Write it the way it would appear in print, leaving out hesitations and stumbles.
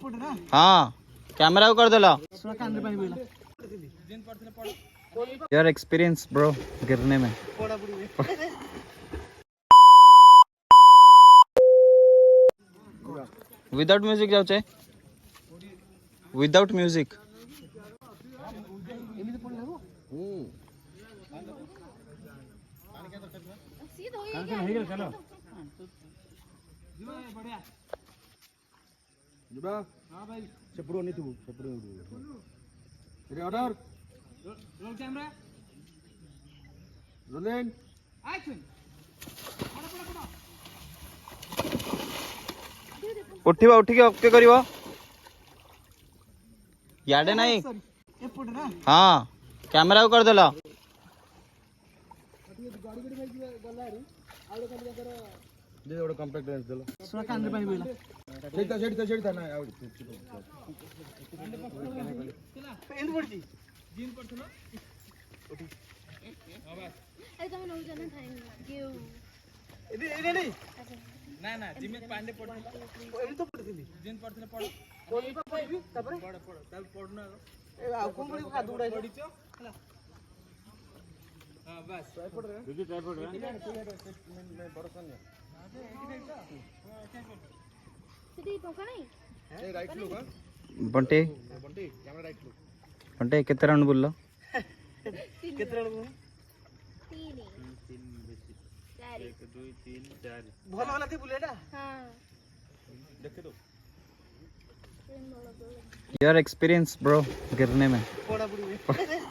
हाँ कैमरा को कर देला यार एक्सपीरियंस ब्रो गिरने में विदाउट म्यूजिक जाऊचे विदाउट म्यूजिक उठिबा उठिके ओके करिवो याडे नहीं हाँ कैमरा को कर देला दे ओडा कॉम्पैक्ट लेंस देला सुना कांदे पाई बोला छेडता ना आवडी एंड पडची जीन पडथलो ओटी ए तमे नउ जन थाइ गेउ एदे एदे नहीं ना ना जिमे पांडे पडथलो एमि तो पडथिली जीन पडथलो पड कोई पा पडबी तापर पड पड ताल पडना ए आ कोन पडी का दुडाई पडिचो हला हां बस ट्राइपॉड रे दीदी ट्राइपॉड रे मैं भरोसा नहीं सिटी टोका नहीं ए राइट लो का बंटे बंटी कैमरा राइट लो बंटे कितने राउंड बोल केतरा लोग तीन चारि 1 2 3 4 भलो वाला थी बुलेटा हां देखे दो तीन बोलो यार एक्सपीरियंस ब्रो गिरने में पड़ा पड़ी